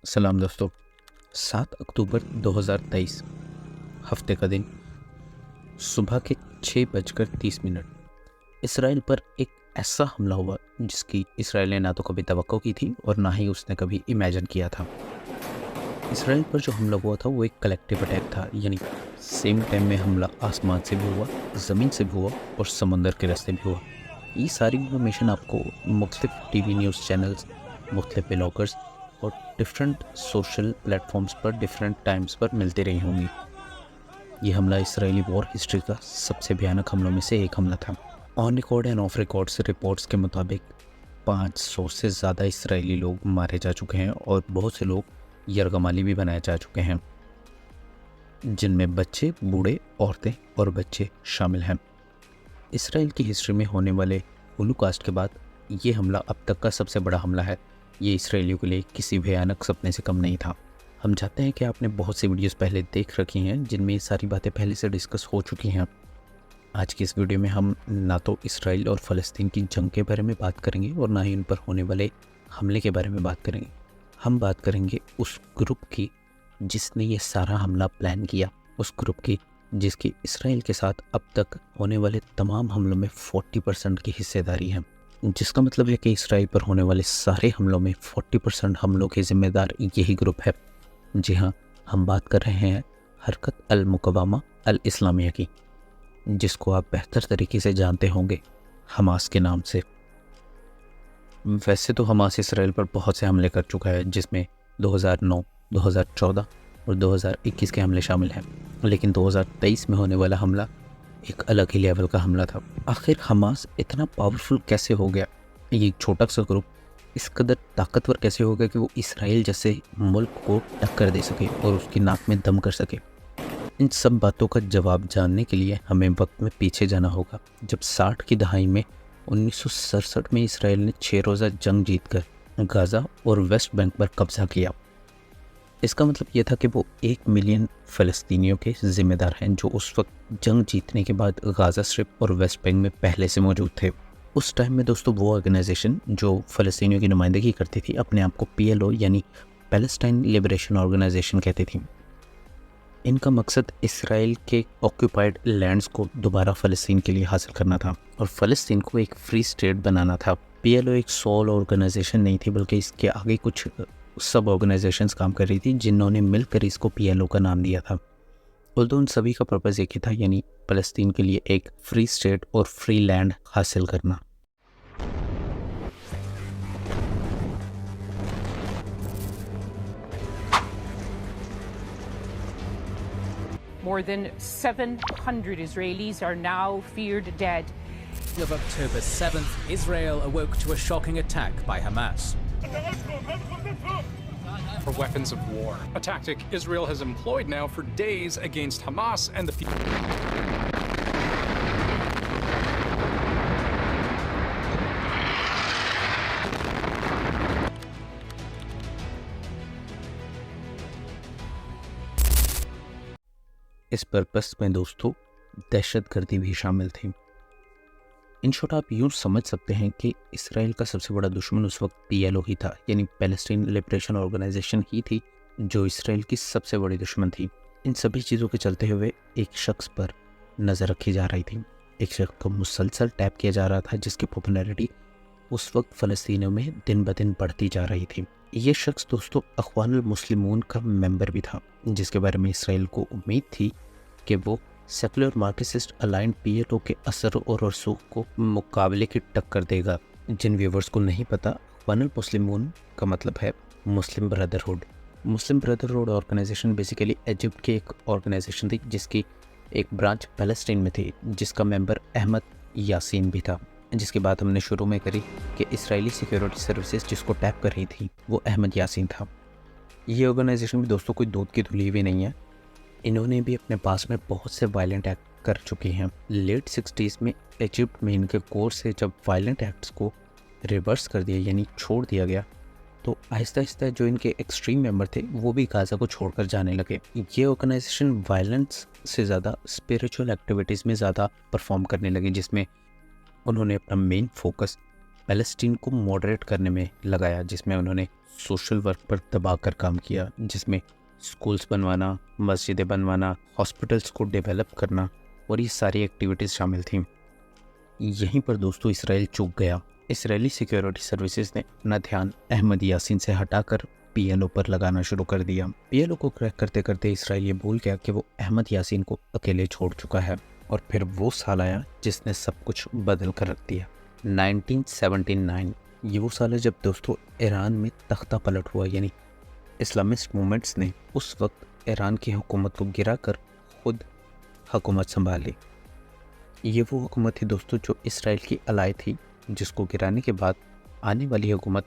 सलाम दोस्तों। 7 अक्टूबर 2023 हफ्ते का दिन, सुबह के 6:30 इसराइल पर एक ऐसा हमला हुआ जिसकी इसराइल ने ना तो कभी तवक्को की थी और ना ही उसने कभी इमेजिन किया था। इसराइल पर जो हमला हुआ था वो एक कलेक्टिव अटैक था, यानी सेम टाइम में हमला आसमान से भी हुआ, ज़मीन से भी हुआ और समंदर के रास्ते भी हुआ। ये सारी इन्फॉर्मेशन आपको मुख्तलिफ टीवी न्यूज़ चैनल्स, मुख्तलिफ ब्लॉगर्स और डिफरेंट सोशल प्लेटफॉर्म्स पर डिफरेंट टाइम्स पर मिलती रही होंगी। ये हमला इसराइली वॉर हिस्ट्री का सबसे भयानक हमलों में से एक हमला था। On record end of record से रिपोर्ट्स के मुताबिक 500 से ज़्यादा इसराइली लोग मारे जा चुके हैं और बहुत से लोग यरगमाली भी बनाए जा चुके हैं, जिनमें बच्चे, बूढ़े, औरतें और बच्चे शामिल हैं। इसराइल की हिस्ट्री में होने वाले होलोकॉस्ट के बाद ये हमला अब तक का सबसे बड़ा हमला है। ये इसराइलियों के लिए किसी भयानक सपने से कम नहीं था। हम चाहते हैं कि आपने बहुत सी वीडियोस पहले देख रखी हैं जिनमें ये सारी बातें पहले से डिस्कस हो चुकी हैं। आज की इस वीडियो में हम ना तो इसराइल और फ़लस्तीन की जंग के बारे में बात करेंगे और ना ही उन पर होने वाले हमले के बारे में बात करेंगे। हम बात करेंगे उस ग्रुप की जिसने ये सारा हमला प्लान किया, उस ग्रुप की जिसकी इसराइल के साथ अब तक होने वाले तमाम हमलों में 40% की हिस्सेदारी है, जिसका मतलब है कि इसराइल पर होने वाले सारे हमलों में 40% हमलों के ज़िम्मेदार यही ग्रुप है। जी हाँ, हम बात कर रहे हैं हरकत अल मुक़ावमा अल इस्लामिया की, जिसको आप बेहतर तरीके से जानते होंगे हमास के नाम से। वैसे तो हमास इसराइल पर बहुत से हमले कर चुका है, जिसमें 2009, 2014 और 2021 के हमले शामिल हैं, लेकिन 2023 में होने वाला हमला एक अलग ही लेवल का हमला था। आखिर हमास इतना पावरफुल कैसे हो गया? ये छोटा सा ग्रुप इस कदर ताकतवर कैसे हो गया कि वो इसराइल जैसे मुल्क को टक्कर दे सके और उसकी नाक में दम कर सके? इन सब बातों का जवाब जानने के लिए हमें वक्त में पीछे जाना होगा, जब 60 की दहाई में 1967 में इसराइल ने 6 रोज़ा जंग जीतकर गाज़ा और वेस्ट बैंक पर कब्जा किया। इसका मतलब ये था कि वो 1 मिलियन फ़लस्तीनियों के ज़िम्मेदार हैं जो उस वक्त जंग जीतने के बाद गाज़ा स्ट्रिप और वेस्ट बैंक में पहले से मौजूद थे। उस टाइम में दोस्तों वो ऑर्गेनाइजेशन जो फ़लस्तीनियों की नुमाइंदगी करती थी अपने आप को PLO यानी पैलेस्टाइन लिबरेशन ऑर्गेनाइजेशन कहती थी। इनका मकसद इसराइल के ऑक्यूपाइड लैंड्स को दोबारा फ़लस्तीन के लिए हासिल करना था और फ़लस्तीन को एक फ्री स्टेट बनाना था। PLO एक सोल ऑर्गेनाइजेशन नहीं थी, बल्कि इसके आगे कुछ सब ऑर्गेनाइजेशंस काम कर रही थी जिन्होंने मिलकर इसको PLO का नाम दिया था। उन उन सभी का पर्पज़ एक ही था, यानी फ़लस्तीन के लिए एक फ्री स्टेट और फ्री लैंड हासिल करना। More than 700 Israelis are now feared dead. Of October 7th, Israel awoke to a shocking attack by Hamas. For weapons of war, a tactic Israel has employed now for days against Hamas and the इस purpose में दोस्तों दहशतगर्दी भी शामिल थी। In short आप यूँ समझ सकते हैं कि इसराइल का सबसे बड़ा दुश्मन उस वक्त PLO ही था, यानी पैलेस्टाइन लिबरेशन ऑर्गेनाइजेशन ही थी जो इसराइल की सबसे बड़ी दुश्मन थी। इन सभी चीज़ों के चलते हुए एक शख्स पर नज़र रखी जा रही थी, एक शख्स को मुसलसल टैप किया जा रहा था जिसकी पॉपुलैरिटी उस वक्त फ़लस्तीनियों में दिन ब दिन बढ़ती जा रही थी। ये शख्स दोस्तों अख्वानुल मुस्लिमून का मेंबर भी था, जिसके बारे में इसराइल को उम्मीद थी कि वो सेकुलर मार्क्सिस्ट अलाइंड PLO के असर और रसूख को मुकाबले की टक्कर देगा। जिन व्यूवर्स को नहीं पता, अख्वानुल मुस्लिमून का मतलब है मुस्लिम ब्रदरहुड। मुस्लिम ब्रदरहुड ऑर्गेनाइजेशन बेसिकली इजिप्ट की एक ऑर्गेनाइजेशन थी जिसकी एक ब्रांच पैलेस्टाइन में थी, जिसका मेंबर अहमद यासीन भी था। जिसकी बात हमने शुरू में करी कि इसराइली सिक्योरिटी सर्विसेज जिसको टैप कर रही थी वो अहमद यासीन था। ये ऑर्गेनाइजेशन भी दोस्तों कोई दूध की धुली हुई नहीं है। इन्होंने भी अपने पास में बहुत से वायलेंट एक्ट कर चुकी हैं। लेट 60s में इजिप्ट में इनके कोर से जब वायलेंट एक्ट्स को रिवर्स कर दिया यानी छोड़ दिया गया, तो आहिस्ता आहिस्ता जो इनके एक्सट्रीम मेंबर थे वो भी गाज़ा को छोड़कर जाने लगे। ये ऑर्गेनाइजेशन वायलेंस से ज़्यादा स्पिरिचुअल एक्टिविटीज़ में ज़्यादा परफॉर्म करने लगे, जिसमें उन्होंने अपना मेन फोकस पैलेस्टीन को मॉडरेट करने में लगाया, जिसमें उन्होंने सोशल वर्क पर दबाकर काम किया, जिसमें स्कूल्स बनवाना, मस्जिदें बनवाना, हॉस्पिटल्स को डेवलप करना और ये सारी एक्टिविटीज़ शामिल थीं। यहीं पर दोस्तों इसराइल चूक गया। इसराइली सिक्योरिटी सर्विसेज ने अपना ध्यान अहमद यासीन से हटाकर पीएलओ पर लगाना शुरू कर दिया। पीएलओ को क्रैक करते करते इसराइल ये भूल गया कि वो अहमद यासीन को अकेले छोड़ चुका है, और फिर वो साल आया जिसने सब कुछ बदल कर रख दिया। 1979 ये वो साल है जब दोस्तों ईरान में तख्ता पलट हुआ, यानी इस्लामिस्ट मूवमेंट्स ने उस वक्त ईरान की हुकूमत को गिरा कर खुद हुकूमत संभाली। ये वो हुकूमत थी दोस्तों जो इसराइल की अलाय थी, जिसको गिराने के बाद आने वाली हुकूमत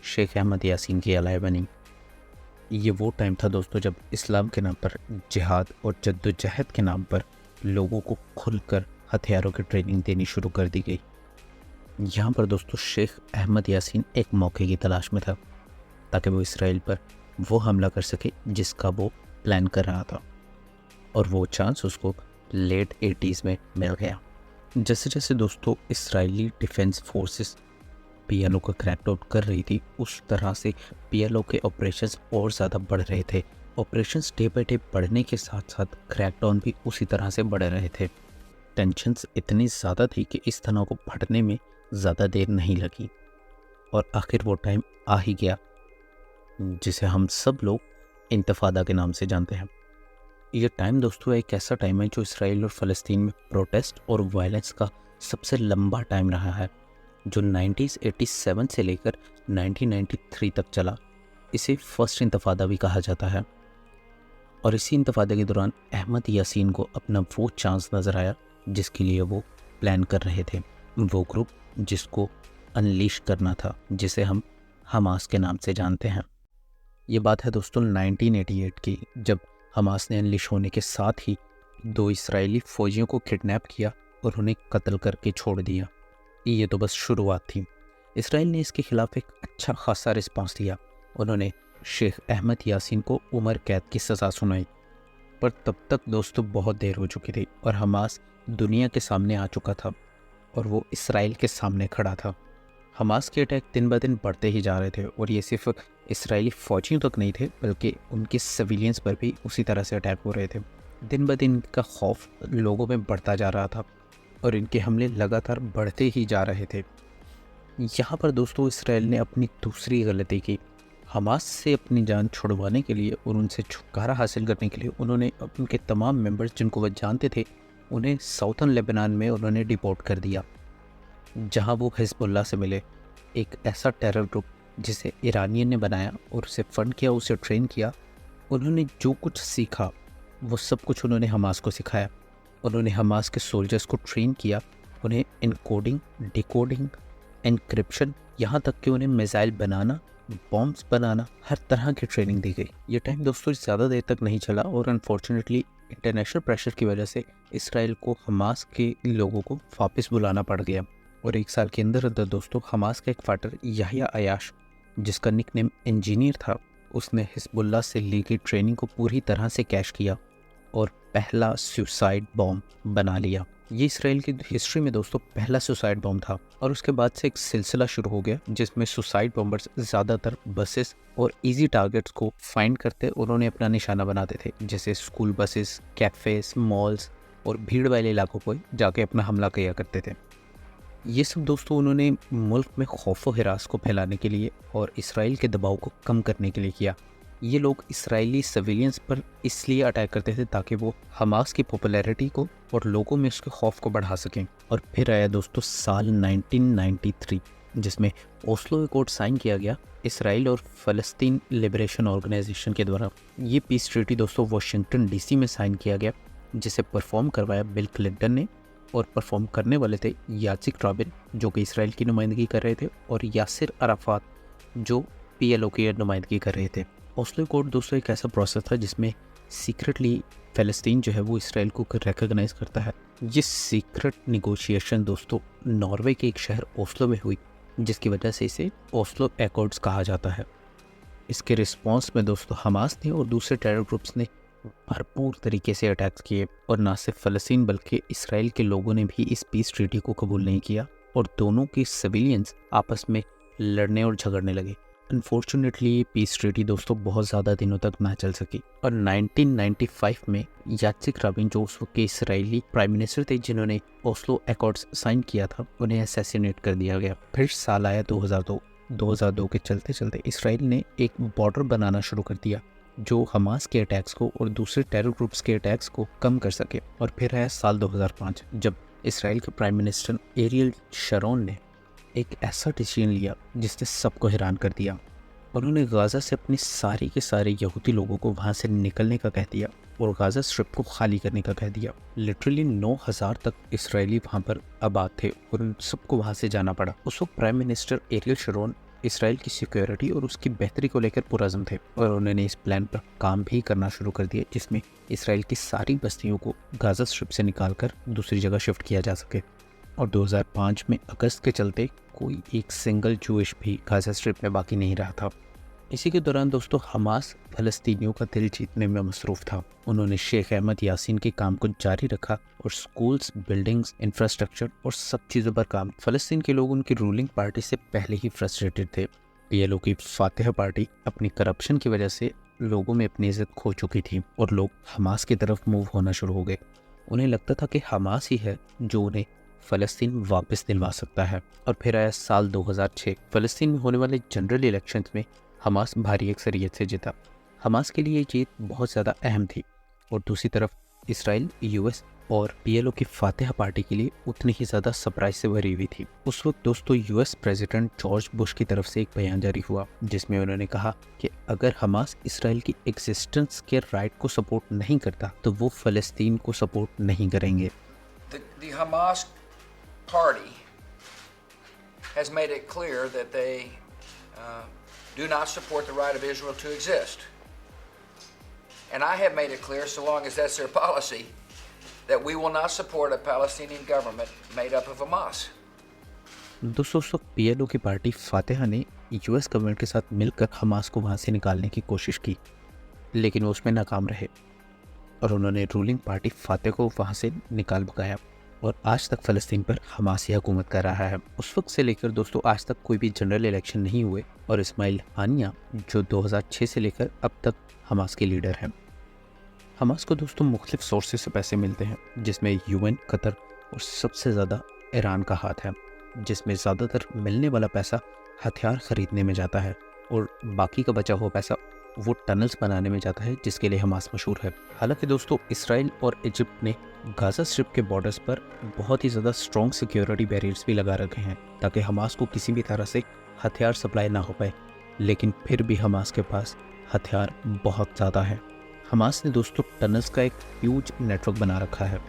शेख अहमद यासीन की अलाय बनी। ये वो टाइम था दोस्तों जब इस्लाम के नाम पर जिहाद और जद्दोजहद के नाम पर लोगों को खुलकर हथियारों की ट्रेनिंग देनी शुरू कर दी गई। यहाँ पर दोस्तों शेख अहमद यासीन एक मौके की तलाश में था ताकि वो इसराइल पर वो हमला कर सके जिसका वो प्लान कर रहा था, और वो चांस उसको लेट 80s में मिल गया। जैसे जैसे दोस्तों इसराइली डिफेंस फोर्सेस पीएलओ का क्रैकडाउन कर रही थी, उस तरह से पीएलओ के ऑपरेशंस और ज़्यादा बढ़ रहे थे। ऑपरेशंस डे बाई डे बढ़ने के साथ साथ क्रैकडाउन भी उसी तरह से बढ़ रहे थे। टेंशन्स इतनी ज़्यादा थी कि इस तनाव को फटने में ज़्यादा देर नहीं लगी, और आखिर वो टाइम आ ही गया जिसे हम सब लोग इंतफादा के नाम से जानते हैं। ये टाइम दोस्तों एक ऐसा टाइम है जो इसराइल और फ़लस्तीन में प्रोटेस्ट और वायलेंस का सबसे लंबा टाइम रहा है, जो 1987 से लेकर 1993 तक चला। इसे फर्स्ट इंतफादा भी कहा जाता है, और इसी इंतफादे के दौरान अहमद यासीन को अपना वो चांस नज़र आया जिसके लिए वो प्लान कर रहे थे। वो ग्रुप जिसको अनलीश करना था, जिसे हम हमास के नाम से जानते हैं। ये बात है दोस्तों 1988 की, जब हमास ने अनलीश होने के साथ ही 2 इसराइली फ़ौजियों को किडनैप किया और उन्हें कत्ल करके छोड़ दिया। ये तो बस शुरुआत थी। इसराइल ने इसके खिलाफ एक अच्छा खासा रिस्पांस दिया। उन्होंने शेख अहमद यासीन को उम्र कैद की सज़ा सुनाई, पर तब तक दोस्तों बहुत देर हो चुकी थी और हमास दुनिया के सामने आ चुका था और वो इसराइल के सामने खड़ा था। हमास के अटैक दिन ब दिन बढ़ते ही जा रहे थे, और ये सिर्फ इसराइली फ़ौजियों तक नहीं थे बल्कि उनके सिविलियंस पर भी उसी तरह से अटैक हो रहे थे। दिन ब दिन इनका खौफ लोगों में बढ़ता जा रहा था और इनके हमले लगातार बढ़ते ही जा रहे थे। यहाँ पर दोस्तों इसराइल ने अपनी दूसरी गलती की। हमास से अपनी जान छुड़वाने के लिए और उनसे छुटकारा हासिल करने के लिए उन्होंने उनके तमाम मेंबर्स जिनको वह जानते थे उन्हें साउथर्न लेबनान में उन्होंने डिपोर्ट कर दिया, जहाँ वो हिजबुल्लाह से मिले, एक ऐसा टेरर ग्रुप जिसे ईरानियन ने बनाया और उसे फंड किया, उसे ट्रेन किया। उन्होंने जो कुछ सीखा वो सब कुछ उन्होंने हमास को सिखाया। उन्होंने हमास के सोल्जर्स को ट्रेन किया, उन्हें इनकोडिंग, डिकोडिंग, एनक्रिप्शन, यहाँ तक कि उन्हें मिसाइल बनाना, बॉम्ब्स बनाना, हर तरह की ट्रेनिंग दी गई। ये टाइम दोस्तों ज़्यादा देर तक नहीं चला और अनफॉर्चुनेटली इंटरनेशनल प्रेशर की वजह से इसराइल को हमास के लोगों को वापस बुलाना पड़ गया। और 1 साल के अंदर अंदर दोस्तों हमास का एक फाइटर याहिया अयाश, जिसका निकनेम इंजीनियर था, उसने हिजबुल्लाह से ली गई ट्रेनिंग को पूरी तरह से कैश किया और पहला सुसाइड बॉम्ब बना लिया। ये इसराइल की हिस्ट्री में दोस्तों पहला सुसाइड बॉम्ब था, और उसके बाद से एक सिलसिला शुरू हो गया जिसमें सुसाइड बॉम्बर्स ज़्यादातर बसेस और इजी टारगेट्स को फाइंड करते और उन्हें अपना निशाना बनाते थे, जैसे स्कूल बसेस, कैफ़ेस, मॉल्स और भीड़ वाले इलाकों पर जाके अपना हमला किया करते थे। ये सब दोस्तों उन्होंने मुल्क में खौफ व हिरास को फैलाने के लिए और इसराइल के दबाव को कम करने के लिए किया। ये लोग इसराइली सिविलियंस पर इसलिए अटैक करते थे ताकि वो हमास की पॉपुलैरिटी को और लोगों में उसके खौफ को बढ़ा सकें। और फिर आया दोस्तों साल 1993 जिसमें ओस्लो अकॉर्ड साइन किया गया इसराइल और फ़लस्तीन लिबरेशन ऑर्गेनाइजेशन के द्वारा। ये पीस ट्रीटी दोस्तों वाशिंगटन डीसी में साइन किया गया, जिसे परफॉर्म करवाया बिल क्लिंटन ने, और परफॉर्म करने वाले थे यासिक राबिन जो कि इसराइल की नुमाइंदगी कर रहे थे और यासिर अराफात जो पीएलओ की नुमाइंदगी कर रहे थे। ओस्लो अकॉर्ड दोस्तों एक ऐसा प्रोसेस था जिसमें सीक्रेटली फ़लस्तीन जो है वो इसराइल को रिकॉग्नाइज़ करता है। ये सीक्रेट निगोशिएशन दोस्तों नॉर्वे के एक शहर ओस्लो में हुई, जिसकी वजह से इसे ओस्लो अकॉर्ड्स कहा जाता है। इसके रिस्पॉन्स में दोस्तों हमास ने और दूसरे टेरर ग्रुप्स ने भरपूर तरीके से अटैक्स किए, और ना सिर्फ फ़लस्तीन बल्कि इसराइल के लोगों ने भी इस पीस ट्रीटी को कबूल नहीं किया और दोनों के सिविलियंस आपस में लड़ने और झगड़ने लगे। अनफॉर्चुनेटली ये पीस ट्रीटी दोस्तों बहुत ज़्यादा दिनों तक ना चल सकी और 1995 में यात्सिक राबिन, जो उस वक्त के इसराइली प्राइम मिनिस्टर थे जिन्होंने ओस्लो एकॉर्ड्स साइन किया था, उन्हें असैसिनेट कर दिया गया। फिर साल आया 2002 के चलते चलते इसराइल ने एक बॉर्डर बनाना शुरू कर दिया जो हमास के अटैक्स को और दूसरे टेरर ग्रुप्स के अटैक्स को कम कर सके। और फिर आया साल 2005 जब इसराइल के प्राइम मिनिस्टर एरियल शरोन ने एक ऐसा डिसीजन लिया जिसने सबको हैरान कर दिया। उन्होंने गाज़ा से अपने सारे के सारे यहूदी लोगों को वहाँ से निकलने का कह दिया और गाज़ा स्ट्रिप को खाली करने का कह दिया। लिटरली 9000 तक इसराइली वहाँ पर आबाद थे और उन सबको वहाँ से जाना पड़ा। उस वक्त prime minister Ariel Sharon Israel की सिक्योरिटी और उसकी बेहतरी को लेकर पुरज़म थे और उन्होंने इस प्लान पर काम भी करना शुरू कर दिया जिसमें इसराइल की सारी बस्तियों को गाज़ा स्ट्रिप से निकालकर दूसरी जगह शिफ्ट किया जा सके। और 2005 में अगस्त के चलते कोई एक सिंगल जूइश भी गाज़ा स्ट्रिप में बाकी नहीं रहा था। इसी के दौरान दोस्तों हमास फ़लस्तीनियों का दिल जीतने में मसरूफ़ था। उन्होंने शेख अहमद यासीन के काम को जारी रखा और स्कूल्स, बिल्डिंग्स, इंफ्रास्ट्रक्चर और सब चीज़ों पर काम। फ़लस्तीन के लोग उनकी रूलिंग पार्टी से पहले ही फ्रस्ट्रेटेड थे। PLO की फातिहा पार्टी अपनी करप्शन की वजह से लोगों में अपनी इज्जत खो चुकी थी और लोग हमास की तरफ मूव होना शुरू हो गए। उन्हें लगता था कि हमास ही है जो उन्हें फ़लस्तीन वापस दिलवा सकता है। और फिर आया साल 2006। फ़लस्तीन में होने वाले जनरल इलेक्शंस में हमास भारी अक्सरियत से जीता। हमास के लिए ये जीत बहुत ज़्यादा अहम थी और दूसरी तरफ इसराइल, US और PLO की फातिहा पार्टी के लिए उतनी ही ज़्यादा सरप्राइज से भरी हुई थी। उस वक्त दोस्तों US प्रेसिडेंट जॉर्ज बुश की तरफ से एक बयान जारी हुआ जिसमें उन्होंने कहा कि अगर हमास इसराइल की एग्जिस्टेंस के राइट को सपोर्ट नहीं करता तो वो फ़लस्तीन को सपोर्ट नहीं करेंगे। The Hamas party has made it clear that they do not support the right of Israel to exist. And I have made it clear, so long as that's their policy, that we will not support a Palestinian government made up of Hamas. दोस्तों PLO की party फातिहा ने US government के साथ मिलकर Hamas को वहाँ से निकालने की कोशिश की लेकिन वो उसमें नाकाम रहे और उन्होंने रूलिंग पार्टी फातिहा को वहाँ से निकाल भगाया और आज तक फ़लस्तीन पर हमास ही हुकूमत कर रहा है। उस वक्त से लेकर दोस्तों आज तक कोई भी जनरल इलेक्शन नहीं हुए और इस्माइल हानिया जो 2006 से लेकर अब तक हमास के लीडर हैं। हमास को दोस्तों मुख्तलिफ सोर्सेस से पैसे मिलते हैं जिसमें UN, कतर और सबसे ज़्यादा ईरान का हाथ है, जिसमें ज़्यादातर मिलने वाला पैसा हथियार ख़रीदने में जाता है और बाकी का बचा हुआ पैसा वो टनल्स बनाने में जाता है जिसके लिए हमास मशहूर है। हालांकि दोस्तों इसराइल और इजिप्ट ने गाज़ा स्ट्रिप के बॉर्डर्स पर बहुत ही ज़्यादा स्ट्रॉन्ग सिक्योरिटी बैरियर्स भी लगा रखे हैं ताकि हमास को किसी भी तरह से हथियार सप्लाई ना हो पाए, लेकिन फिर भी हमास के पास हथियार बहुत ज़्यादा है। हमास ने दोस्तों टनल्स का एक ह्यूज नेटवर्क बना रखा है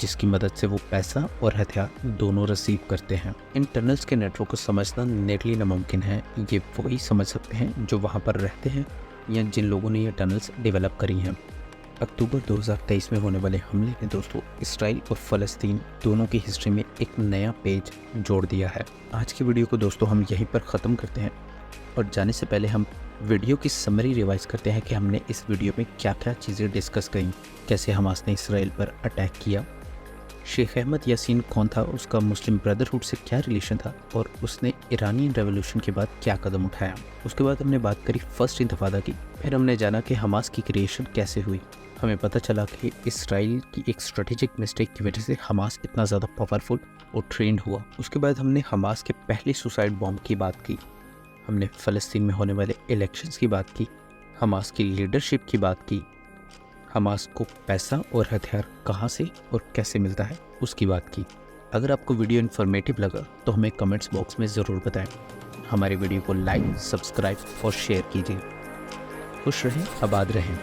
जिसकी मदद से वो पैसा और हथियार दोनों रिसीव करते हैं। इन टनल्स के नेटवर्क को समझना नेटली नामुमकिन है, ये वही समझ सकते हैं जो वहाँ पर रहते हैं या जिन लोगों ने ये टनल्स डेवलप करी हैं। अक्टूबर 2023 में होने वाले हमले ने दोस्तों इसराइल और फ़लस्तीन दोनों की हिस्ट्री में एक नया पेज जोड़ दिया है। आज की वीडियो को दोस्तों हम यहीं पर ख़त्म करते हैं और जाने से पहले हम वीडियो की समरी रिवाइज करते हैं कि हमने इस वीडियो में क्या क्या चीज़ें डिस्कस करी, कैसे हमास ने इसराइल पर अटैक किया, शेख अहमद यासीन कौन था, उसका मुस्लिम ब्रदरहुड से क्या रिलेशन था और उसने ईरानियन रेवोल्यूशन के बाद क्या कदम उठाया। उसके बाद हमने बात करी फर्स्ट इंतफादा की, फिर हमने जाना कि हमास की क्रिएशन कैसे हुई। हमें पता चला कि इसराइल की एक स्ट्रेटेजिक मिस्टेक की वजह से हमास इतना ज़्यादा पावरफुल और ट्रेंड हुआ। उसके बाद हमने हमास के पहले सुसाइड बॉम्ब की बात की, हमने फ़लस्तीन में होने वाले इलेक्शंस की बात की, हमास की लीडरशिप की बात की, हमास को पैसा और हथियार कहाँ से और कैसे मिलता है उसकी बात की। अगर आपको वीडियो इन्फॉर्मेटिव लगा तो हमें कमेंट्स बॉक्स में ज़रूर बताएं। हमारे वीडियो को लाइक, सब्सक्राइब और शेयर कीजिए। खुश रहें, आबाद रहें।